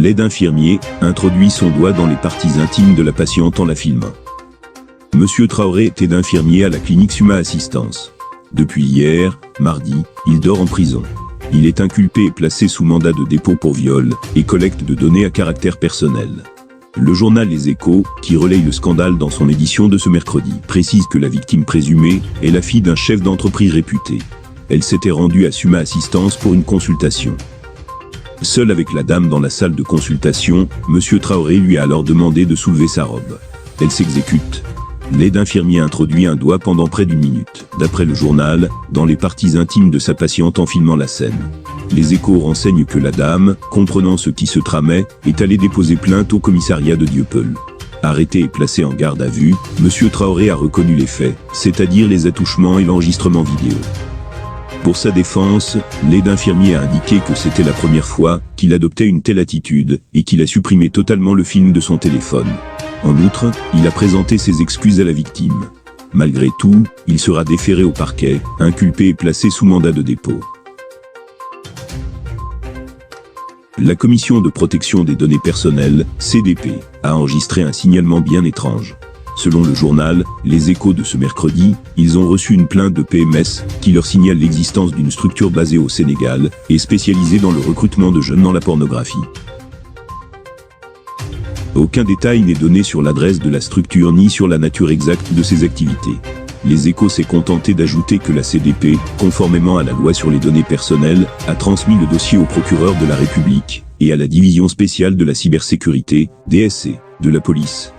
L'aide infirmier introduit son doigt dans les parties intimes de la patiente en la filmant. Monsieur Traoré est aide infirmier à la clinique Suma Assistance. Depuis hier, mardi, il dort en prison. Il est inculpé et placé sous mandat de dépôt pour viol et collecte de données à caractère personnel. Le journal Les Échos, qui relaye le scandale dans son édition de ce mercredi, précise que la victime présumée est la fille d'un chef d'entreprise réputé. Elle s'était rendue à Suma Assistance pour une consultation. Seul avec la dame dans la salle de consultation, Monsieur Traoré lui a alors demandé de soulever sa robe. Elle s'exécute. L'aide infirmier introduit un doigt pendant près d'une minute, d'après le journal, dans les parties intimes de sa patiente en filmant la scène. Les Échos renseignent que la dame, comprenant ce qui se tramait, est allée déposer plainte au commissariat de Dieuppeul. Arrêté et placé en garde à vue, Monsieur Traoré a reconnu les faits, c'est-à-dire les attouchements et l'enregistrement vidéo. Pour sa défense, l'aide infirmier a indiqué que c'était la première fois qu'il adoptait une telle attitude et qu'il a supprimé totalement le film de son téléphone. En outre, il a présenté ses excuses à la victime. Malgré tout, il sera déféré au parquet, inculpé et placé sous mandat de dépôt. La Commission de protection des données personnelles, CDP, a enregistré un signalement bien étrange. Selon le journal Les Échos de ce mercredi, ils ont reçu une plainte de PMS qui leur signale l'existence d'une structure basée au Sénégal et spécialisée dans le recrutement de jeunes dans la pornographie. Aucun détail n'est donné sur l'adresse de la structure ni sur la nature exacte de ses activités. Les Échos s'est contenté d'ajouter que la CDP, conformément à la loi sur les données personnelles, a transmis le dossier au procureur de la République et à la division spéciale de la cybersécurité, DSC, de la police.